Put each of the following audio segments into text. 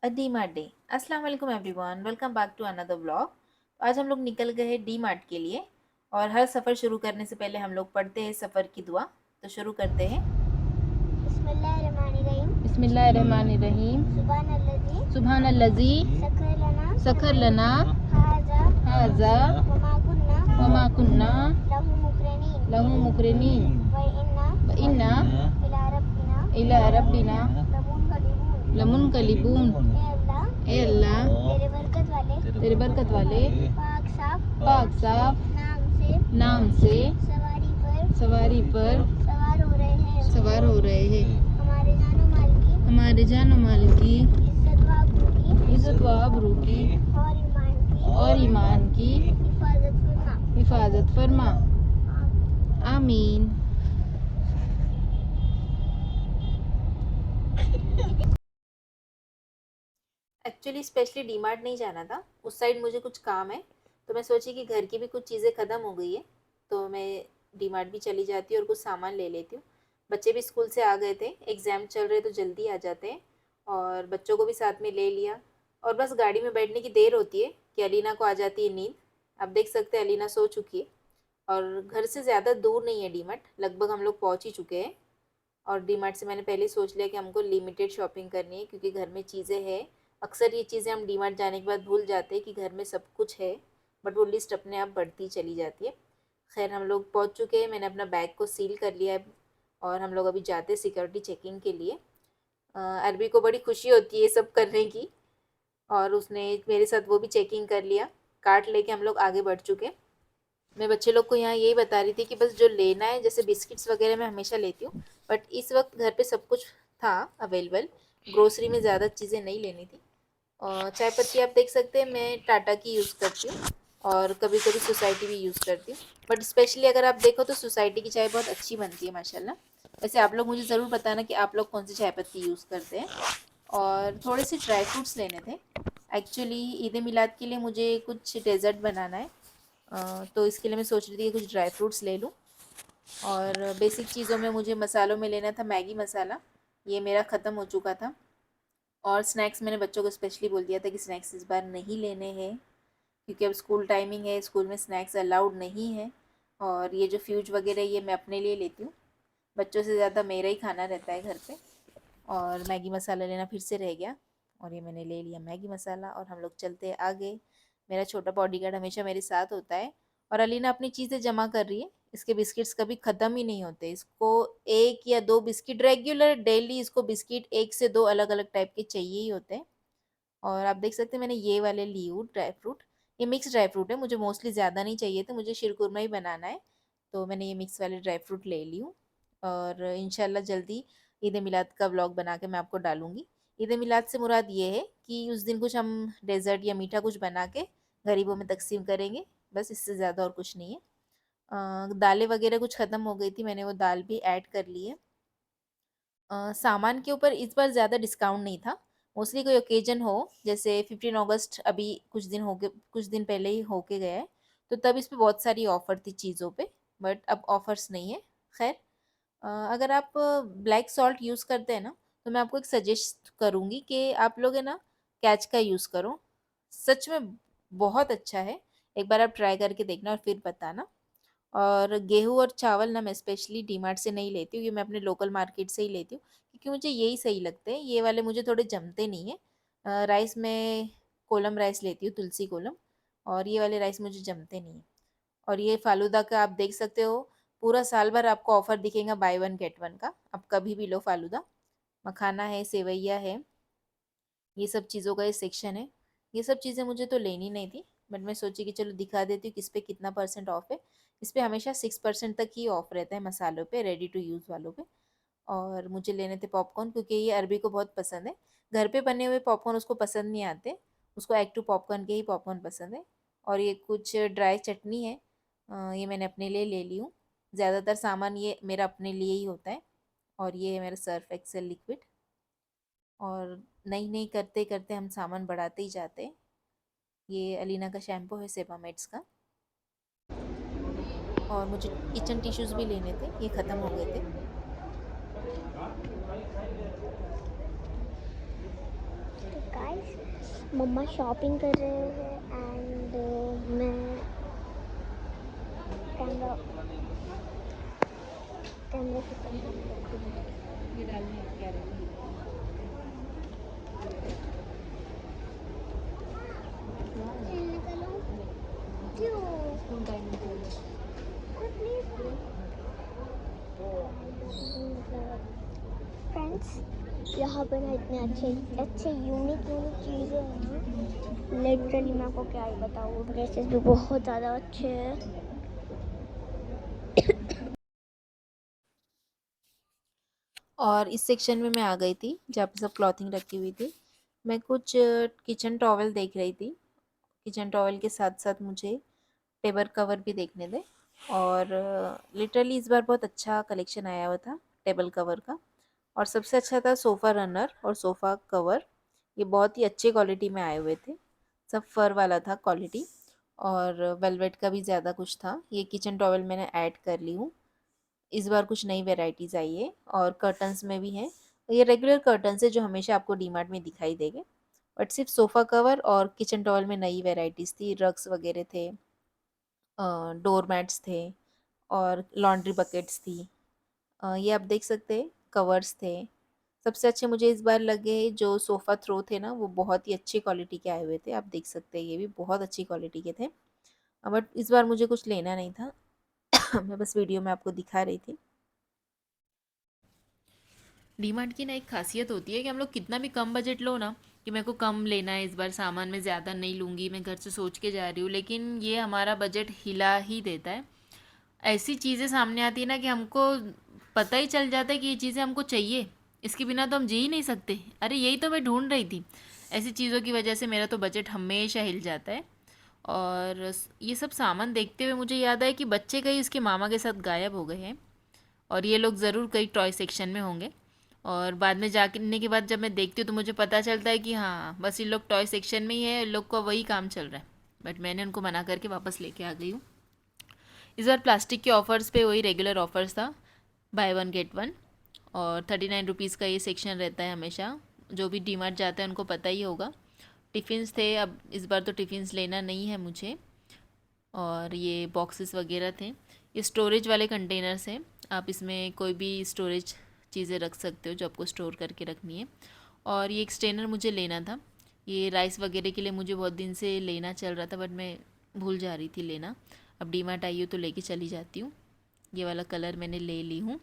D mart डे। अस्सलाम वालेकुम everyone, welcome back to another vlog. तो आज हम लोग निकल गए हैं डी मार्ट के लिए। और हर सफ़र शुरू करने से पहले हम लोग पढ़ते हैं सफ़र की दुआ। तो शुरू करते हैं। बिस्मिल्लाहिर्रहमानिर्रहीम। सुभानल्लज़ी सखर लना हाज़ा वमा कुन्ना लहू मुकरिनीन व इन्ना इला रब्बिना लमुनकलिबून। ए अल्लाह तेरे बरकत वाले पाक साफ नाम से सवारी पर सवार हो रहे हैं। हमारे जान माल की इज्जत व आबरू की और ईमान की हिफाजत फरमा। आमीन। एक्चुअली स्पेशली डी मार्ट नहीं जाना था, उस साइड मुझे कुछ काम है। तो मैं सोची कि घर की भी कुछ चीज़ें ख़त्म हो गई है, तो मैं डी मार्ट भी चली जाती हूँ और कुछ सामान ले लेती हूँ। बच्चे भी स्कूल से आ गए थे, एग्ज़ाम चल रहे तो जल्दी आ जाते हैं। और बच्चों को भी साथ में ले लिया। और बस गाड़ी में बैठने की देर होती है कि अलीना को आ जाती है नींद। आप देख सकते हैं अलीना सो चुकी है। और घर से ज़्यादा दूर नहीं है डी मार्ट, लगभग हम लोग पहुँच ही चुके हैं। और डी मार्ट से मैंने पहले ही सोच लिया कि हमको लिमिटेड शॉपिंग करनी है, क्योंकि घर में चीज़ें हैं। अक्सर ये चीज़ें हम डी मार्ट जाने के बाद भूल जाते हैं कि घर में सब कुछ है, बट वो लिस्ट अपने आप बढ़ती चली जाती है। खैर हम लोग पहुंच चुके हैं, मैंने अपना बैग को सील कर लिया है। और हम लोग अभी जाते हैं सिक्योरिटी चेकिंग के लिए। अरबी को बड़ी खुशी होती है ये सब करने की, और उसने मेरे साथ वो भी चेकिंग कर लिया। कार्ड लेके हम लोग आगे बढ़ चुके हैं। मैं बच्चे लोग को यहाँ यही बता रही थी कि बस जो लेना है, जैसे बिस्किट्स वगैरह मैं हमेशा लेती हूँ, बट इस वक्त घर पे सब कुछ था अवेलेबल। ग्रोसरी में ज़्यादा चीज़ें नहीं लेनी थी। और चाय पत्ती आप देख सकते हैं मैं टाटा की यूज़ करती हूँ, और कभी कभी सोसाइटी भी यूज़ करती हूँ। बट स्पेशली अगर आप देखो तो सोसाइटी की चाय बहुत अच्छी बनती है माशाल्लाह। वैसे आप लोग मुझे ज़रूर बताना कि आप लोग कौन सी चाय पत्ती यूज़ करते हैं। और थोड़े से ड्राई फ्रूट्स लेने थे। एक्चुअली ईद मिलाद के लिए मुझे कुछ डेज़र्ट बनाना है। तो इसके लिए मैं सोच रही थी कि कुछ ड्राई फ्रूट्स ले लूँ। और बेसिक चीज़ों में मुझे मसालों में लेना था मैगी मसाला, ये मेरा ख़त्म हो चुका था। और स्नैक्स मैंने बच्चों को स्पेशली बोल दिया था कि स्नैक्स इस बार नहीं लेने हैं, क्योंकि अब स्कूल टाइमिंग है, स्कूल में स्नैक्स अलाउड नहीं है। और ये जो फ्यूज वगैरह ये मैं अपने लिए लेती हूँ, बच्चों से ज़्यादा मेरा ही खाना रहता है घर पे। और मैगी मसाला लेना फिर से रह गया, और ये मैंने ले लिया मैगी मसाला। और हम लोग चलते हैं आगे। मेरा छोटा बॉडीगार्ड हमेशा मेरे साथ होता है। और अलीना अपनी चीज़ें जमा कर रही है। इसके बिस्किट्स कभी ख़त्म ही नहीं होते, इसको एक या दो बिस्किट रेगुलर डेली, इसको बिस्किट एक से दो अलग अलग टाइप के चाहिए ही होते हैं। और आप देख सकते हैं मैंने ये वाले ली हूँ ड्राई फ्रूट। ये मिक्स ड्राई फ्रूट है, मुझे मोस्टली ज़्यादा नहीं चाहिए थे, मुझे शीरकुरमा ही बनाना है। तो मैंने ये मिक्स वाले ड्राई फ्रूट ले ली हूँ। और इंशाल्लाह जल्दी ईद मिलाद का व्लॉग बना के मैं आपको डालूंगी। ईद मिलाद से मुराद ये है कि उस दिन कुछ हम डेज़र्ट या मीठा कुछ बना के गरीबों में तकसीम करेंगे, बस इससे ज़्यादा और कुछ नहीं है। दालें वगैरह कुछ ख़त्म हो गई थी, मैंने वो दाल भी ऐड कर ली है। सामान के ऊपर इस बार ज़्यादा डिस्काउंट नहीं था। मोस्टली कोई ओकेजन हो, जैसे 15 अगस्त अभी कुछ दिन पहले ही होके गया है, तो तब इस पे बहुत सारी ऑफ़र थी चीज़ों पे। बट अब ऑफ़र्स नहीं है। खैर, अगर आप ब्लैक सॉल्ट यूज़ करते हैं ना, तो मैं आपको एक सजेस्ट करूँगी कि आप लोग है ना कैच का यूज़ करो। सच में बहुत अच्छा है। एक बार आप ट्राई करके देखना और फिर बताना। और गेहूँ और चावल ना मैं स्पेशली डीमार्ट से नहीं लेती हूँ, ये मैं अपने लोकल मार्केट से ही लेती हूँ, क्योंकि मुझे यही सही लगते हैं। ये वाले मुझे थोड़े जमते नहीं हैं। राइस में कोलम राइस लेती हूँ, तुलसी कोलम। और ये वाले राइस मुझे जमते नहीं हैं। और ये फालूदा का आप देख सकते हो, पूरा साल भर आपको ऑफर दिखेगा बाय वन गेट वन का, आप कभी भी लो फालूदा। मखाना है, सेवैया है, ये सब चीज़ों का ये सेक्शन है। ये सब चीज़ें मुझे तो लेनी नहीं थी, बट मैं सोची कि चलो दिखा देती हूँ किस पे कितना परसेंट ऑफ है। इस पे हमेशा 6% तक ही ऑफ रहता है मसालों पे, रेडी टू यूज़ वालों पे। और मुझे लेने थे पॉपकॉर्न, क्योंकि ये अरबी को बहुत पसंद है। घर पे बने हुए पॉपकॉर्न उसको पसंद नहीं आते, उसको एग टू पॉपकॉर्न के ही पॉपकॉर्न पसंद है। और ये कुछ ड्राई चटनी है, ये मैंने अपने लिए ले ली हूँ। ज़्यादातर सामान ये मेरा अपने लिए ही होता है। और ये है मेरा सर्फ एक्सेल लिक्विड। और नई नई करते करते हम सामान बढ़ाते ही जाते हैं। ये अलीना का शैम्पू है सेबामेट्स का। और मुझे किचन टिश्यूज़ भी लेने थे, ये ख़त्म हो गए थे। गाइस मम्मा शॉपिंग कर रहे हैं एंड मैं कैमरा कैमरा ये डालने क्या रहती फ्रेंड्स यहाँ पर ना इतने अच्छे अच्छे यूनिक चीज़ें हैं, लिटरली मैं आपको क्या ही बताऊँ। ड्रेसेस भी बहुत ज़्यादा अच्छे हैं। और इस सेक्शन में मैं आ गई थी जहाँ पे सब क्लॉथिंग रखी हुई थी। मैं कुछ किचन टॉवल देख रही थी। किचन टॉवल के साथ साथ मुझे टेबल कवर भी देखने थे। और लिटरली इस बार बहुत अच्छा कलेक्शन आया हुआ था टेबल कवर का। और सबसे अच्छा था सोफ़ा रनर और सोफ़ा कवर। ये बहुत ही अच्छे क्वालिटी में आए हुए थे। सब फर वाला था क्वालिटी। और वेलवेट का भी ज़्यादा कुछ था। ये किचन टॉवल मैंने ऐड कर ली हूँ। इस बार कुछ नई वेराइटीज़ आई है और कर्टन्स में भी हैं। ये रेगुलर कर्टन्स है जो हमेशा आपको डीमार्ट में दिखाई देंगे। बट सिर्फ सोफ़ा कवर और किचन टॉवल में नई वेराइटीज़ थी। रग्स वगैरह थे, डोर मैट्स थे और लॉन्ड्री बकेट्स थी। ये आप देख सकते हैं कवर्स थे। सबसे अच्छे मुझे इस बार लगे जो सोफ़ा थ्रो थे ना, वो बहुत ही अच्छी क्वालिटी के आए हुए थे। आप देख सकते हैं ये भी बहुत अच्छी क्वालिटी के थे। बट इस बार मुझे कुछ लेना नहीं था। मैं बस वीडियो में आपको दिखा रही थी। डीमार्ट की ना एक खासियत होती है कि हम लोग कितना भी कम बजट लो ना, कि मेरे को कम लेना है इस बार, सामान में ज़्यादा नहीं लूँगी, मैं घर से सोच के जा रही हूँ, लेकिन ये हमारा बजट हिला ही देता है। ऐसी चीज़ें सामने आती है ना कि हमको पता ही चल जाता है कि ये चीज़ें हमको चाहिए, इसके बिना तो हम जी ही नहीं सकते। अरे यही तो मैं ढूंढ रही थी। ऐसी चीज़ों की वजह से मेरा तो बजट हमेशा हिल जाता है। और ये सब सामान देखते हुए मुझे याद आया कि बच्चे कहीं इसके मामा के साथ गायब हो गए हैं और ये लोग ज़रूर कहीं टॉय सेक्शन में होंगे। और बाद में जाने के बाद जब मैं देखती हूँ तो मुझे पता चलता है कि हाँ, बस ये लोग टॉय सेक्शन में ही है, इन लोग का वही काम चल रहा है। बट मैंने उनको मना करके वापस लेके आ गई हूँ। इस बार प्लास्टिक के ऑफ़र्स पे वही रेगुलर ऑफ़र्स था, बाय वन गेट वन। और 39 रुपीज़ का ये सेक्शन रहता है हमेशा। जो भी डीमार्ट जाता है उनको पता ही होगा। टिफ़िन्स थे, अब इस बार तो टिफ़िन्स लेना नहीं है मुझे। और ये बॉक्सेस वगैरह थे। ये स्टोरेज वाले कंटेनर्स हैं, आप इसमें कोई भी स्टोरेज चीज़ें रख सकते हो जो आपको स्टोर करके रखनी है। और ये एक स्ट्रेनर मुझे लेना था। ये राइस वगैरह के लिए मुझे बहुत दिन से लेना चल रहा था, बट मैं भूल जा रही थी लेना। अब डीमार्ट आई हूँ तो लेके चली जाती हूँ। ये वाला कलर मैंने ले ली हूँ।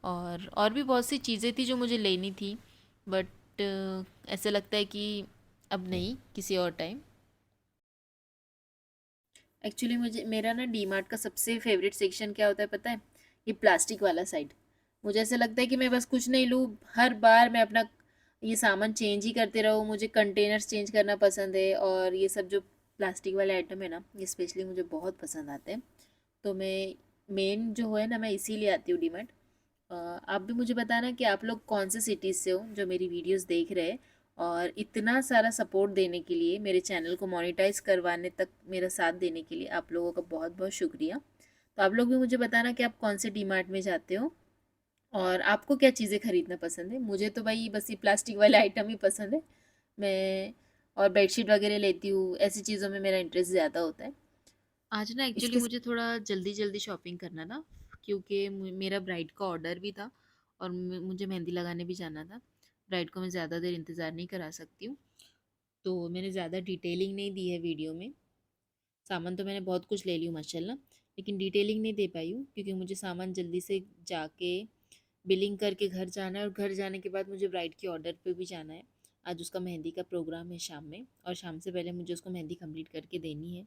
और भी बहुत सी चीज़ें थी जो मुझे लेनी थी, बट ऐसा लगता है कि अब नहीं, किसी और टाइम। एक्चुअली मुझे मेरा ना डीमार्ट का सबसे फेवरेट सेक्शन क्या होता है पता है? ये प्लास्टिक वाला साइड। मुझे ऐसा लगता है कि मैं बस कुछ नहीं लूँ, हर बार मैं अपना ये सामान चेंज ही करते रहूँ। मुझे कंटेनर्स चेंज करना पसंद है और ये सब जो प्लास्टिक वाले आइटम है ना, ये स्पेशली मुझे बहुत पसंद आते हैं। तो मैं मेन जो है ना, मैं इसीलिए आती हूँ डीमार्ट। आप भी मुझे बताना कि आप लोग कौन से सिटीज़ से हो जो मेरी वीडियोस देख रहे हैं। और इतना सारा सपोर्ट देने के लिए, मेरे चैनल को मोनेटाइज करवाने तक मेरा साथ देने के लिए आप लोगों का बहुत बहुत शुक्रिया। तो आप लोग भी मुझे बताना कि आप कौन से डीमार्ट में जाते हो और आपको क्या चीज़ें खरीदना पसंद है। मुझे तो भाई बस ये प्लास्टिक वाले आइटम ही पसंद है। मैं और बेडशीट वगैरह लेती हूँ, ऐसी चीज़ों में मेरा इंटरेस्ट ज़्यादा होता है। आज ना एक्चुअली इसके मुझे थोड़ा जल्दी जल्दी शॉपिंग करना था, क्योंकि मेरा ब्राइड का ऑर्डर भी था और मुझे मेहंदी लगाने भी जाना था। ब्राइड को मैं ज़्यादा देर इंतज़ार नहीं करा सकती हूँ, तो मैंने ज़्यादा डिटेलिंग नहीं दी है वीडियो में। सामान तो मैंने बहुत कुछ ले ली हूँ माशाल्लाह, लेकिन डिटेलिंग नहीं दे पाई हूँ क्योंकि मुझे सामान जल्दी से जाके बिलिंग करके घर जाना है और घर जाने के बाद मुझे ब्राइड के ऑर्डर पे भी जाना है। आज उसका मेहंदी का प्रोग्राम है शाम में, और शाम से पहले मुझे उसको मेहंदी कंप्लीट करके देनी है।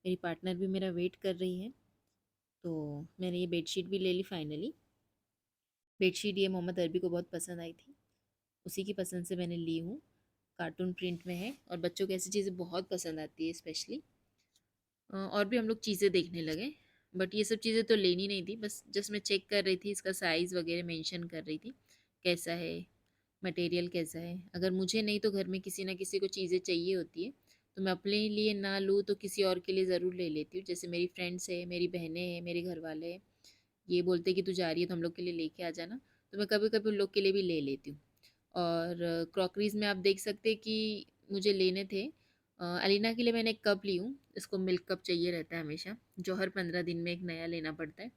मेरी पार्टनर भी मेरा वेट कर रही है। तो मैंने ये बेडशीट भी ले ली फाइनली। बेडशीट ये मोहम्मद अरबी को बहुत पसंद आई थी, उसी की पसंद से मैंने ली हूँ। कार्टून प्रिंट में है और बच्चों को ऐसी चीज़ें बहुत पसंद आती है स्पेशली। और भी हम लोग चीज़ें देखने लगे, बट ये सब चीज़ें तो लेनी नहीं थी, बस जस्ट मैं चेक कर रही थी, इसका साइज़ वगैरह मेंशन कर रही थी कैसा है, मटेरियल कैसा है। अगर मुझे नहीं तो घर में किसी ना किसी को चीज़ें चाहिए होती है, तो मैं अपने लिए ना लूँ तो किसी और के लिए ज़रूर ले लेती हूँ। जैसे मेरी फ्रेंड्स है, मेरी बहनें हैं, मेरे घर वाले हैं, ये बोलते कि तू जा रही है तो हम लोग के लिए लेके आ जाना, तो मैं कभी कभी उन लोग के लिए भी ले लेती हूँ। और क्रॉकरीज में आप देख सकते हैं कि मुझे लेने थे। अलीना के लिए मैंने एक कप ली हूँ, इसको मिल्क कप चाहिए रहता है हमेशा, जो हर 15 दिन में एक नया लेना पड़ता है,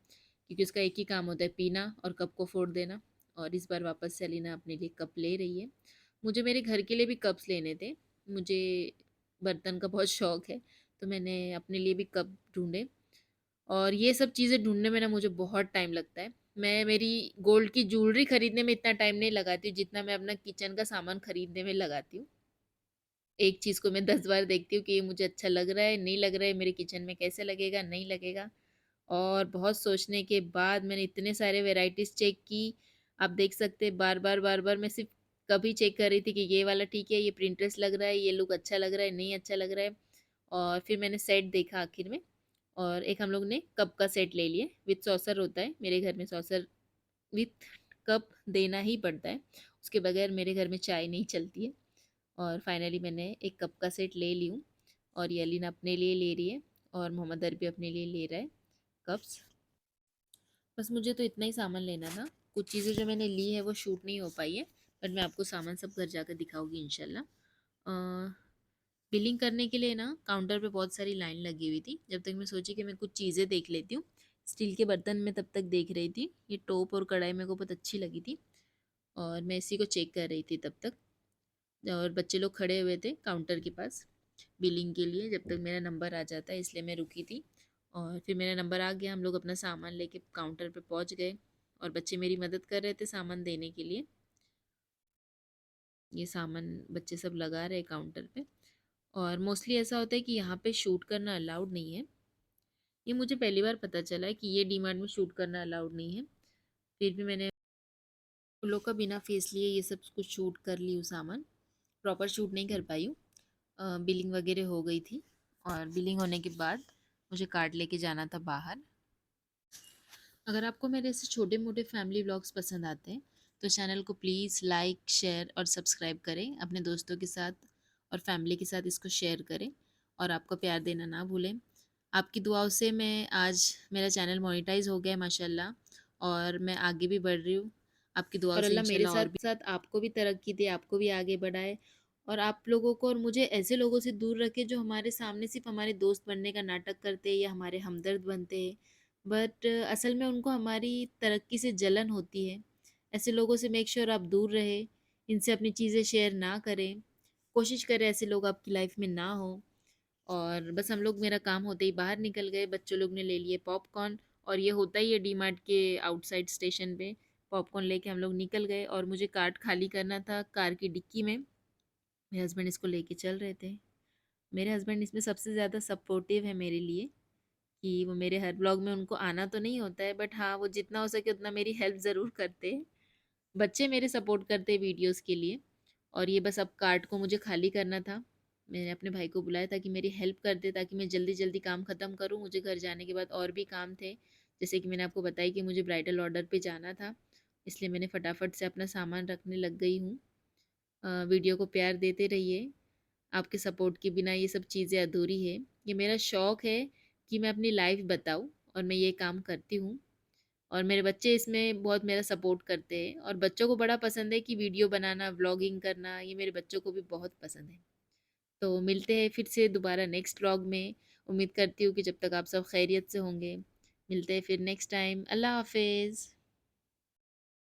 क्योंकि उसका एक ही काम होता है पीना और कप को फोड़ देना। और इस बार वापस से अलीना अपने लिए कप ले रही है। मुझे मेरे घर के लिए भी कप्स लेने थे, मुझे बर्तन का बहुत शौक है, तो मैंने अपने लिए भी कप ढूंढे। और ये सब चीज़ें ढूँढने में ना मुझे बहुत टाइम लगता है। मैं मेरी गोल्ड की ज्वेलरी खरीदने में इतना टाइम नहीं लगाती हूँ, जितना मैं अपना किचन का सामान खरीदने में लगाती हूँ। एक चीज़ को मैं 10 बार देखती हूँ कि ये मुझे अच्छा लग रहा है, नहीं लग रहा है, मेरे किचन में कैसे लगेगा, नहीं लगेगा। और बहुत सोचने के बाद मैंने इतने सारे वैराइटीज़ चेक की। आप देख सकते हैं बार-बार, बार-बार मैं सिर्फ़ कभी चेक कर रही थी कि ये वाला ठीक है, ये प्रिंटेस्ट लग रहा है, ये लुक अच्छा लग रहा है, नहीं अच्छा लग रहा है। और फिर मैंने सेट देखा आखिर में, और एक हम लोग ने कप का सेट ले लिए, विथ सॉसर होता है मेरे घर में, सॉसर विथ कप देना ही पड़ता है, उसके बगैर मेरे घर में चाय नहीं चलती है। और फाइनली मैंने एक कप का सेट ले ली हूँ, और ये अलीना अपने लिए ले रही है, और मोहम्मद अरबी अपने लिए ले रहा है कप्स। बस मुझे तो इतना ही सामान लेना था। कुछ चीज़ें जो मैंने ली है वो शूट नहीं हो पाई है, बट मैं आपको सामान सब घर जाकर दिखाऊंगी इंशाल्लाह। बिलिंग करने के लिए ना काउंटर पे बहुत सारी लाइन लगी हुई थी, जब तक मैं सोची कि मैं कुछ चीज़ें देख लेती हूँ। स्टील के बर्तन में तब तक देख रही थी, ये टोप और कढ़ाई मेरे को बहुत अच्छी लगी थी, और मैं इसी को चेक कर रही थी तब तक। और बच्चे लोग खड़े हुए थे काउंटर के पास बिलिंग के लिए, जब तक मेरा नंबर आ जाता है, इसलिए मैं रुकी थी। और फिर मेरा नंबर आ गया, हम लोग अपना सामान लेके काउंटर पे पहुंच गए, और बच्चे मेरी मदद कर रहे थे सामान देने के लिए। ये सामान बच्चे सब लगा रहे काउंटर पे। और मोस्टली ऐसा होता है कि यहाँ पे शूट करना अलाउड नहीं है, ये मुझे पहली बार पता चला है कि ये डीमार्ट में शूट करना अलाउड नहीं है। फिर भी मैंने उन लोग का बिना फेस लिए ये सब कुछ शूट कर ली हूँ सामान, प्रॉपर शूट नहीं कर पाई हूँ। बिलिंग वगैरह हो गई थी, और बिलिंग होने के बाद मुझे कार्ड लेके जाना था बाहर। अगर आपको मेरे ऐसे छोटे मोटे फैमिली व्लॉग्स पसंद आते हैं, तो चैनल को प्लीज़ लाइक शेयर और सब्सक्राइब करें अपने दोस्तों के साथ, और फैमिली के साथ इसको शेयर करें, और आपका प्यार देना ना भूलें। आपकी दुआओं से मैं आज मेरा चैनल मोनेटाइज हो गया है माशाल्लाह, और मैं आगे भी बढ़ रही हूँ आपकी दुआओं और से अल्लाह मेरे इंशाल्लाह, और भी साथ आपको भी तरक्की दे, आपको भी आगे बढ़ाए, और आप लोगों को और मुझे ऐसे लोगों से दूर रखे जो हमारे सामने सिर्फ हमारे दोस्त बनने का नाटक करते हैं या हमारे हमदर्द बनते हैं, बट असल में उनको हमारी तरक्की से जलन होती है। ऐसे लोगों से मेक श्योर आप दूर रहे, इनसे अपनी चीज़ें शेयर ना करें, कोशिश करें ऐसे लोग आपकी लाइफ में ना हो। और बस हम लोग मेरा काम होते ही बाहर निकल गए, बच्चों लोग ने ले लिए पॉपकॉर्न, और ये होता ही है डी मार्ट के आउटसाइड स्टेशन पे, पॉपकॉर्न लेके हम लोग निकल गए, और मुझे कार्ट खाली करना था कार की डिक्की में, मेरे हस्बैंड इसको लेके चल रहे थे। मेरे हस्बैंड इसमें सबसे ज़्यादा सपोर्टिव है मेरे लिए, कि वो मेरे हर ब्लॉग में, उनको आना तो नहीं होता है, बट हाँ वो जितना हो सके उतना मेरी हेल्प ज़रूर करते हैं। बच्चे मेरे सपोर्ट करते हैं वीडियोस के लिए। और ये बस अब कार्ट को मुझे खाली करना था, मैंने अपने भाई को बुलाया था कि मेरी हेल्प कर दे, ताकि मैं जल्दी जल्दी काम ख़त्म करूँ। मुझे घर जाने के बाद और भी काम थे, जैसे कि मैंने आपको बताया कि मुझे ब्राइडल ऑर्डर पे जाना था, इसलिए मैंने फटाफट से अपना सामान रखने लग गई हूँ। वीडियो को प्यार देते रहिए, आपके सपोर्ट के बिना ये सब चीज़ें अधूरी है। ये मेरा शौक़ है कि मैं अपनी लाइफ बताऊँ, और मैं ये काम करती हूँ, और मेरे बच्चे इसमें बहुत मेरा सपोर्ट करते हैं, और बच्चों को बड़ा पसंद है कि वीडियो बनाना, व्लॉगिंग करना, ये मेरे बच्चों को भी बहुत पसंद है। तो मिलते हैं फिर से दोबारा नेक्स्ट व्लॉग में। उम्मीद करती हूँ कि जब तक आप सब खैरियत से होंगे। मिलते हैं फिर नेक्स्ट टाइम। अल्लाह हाफ़िज़।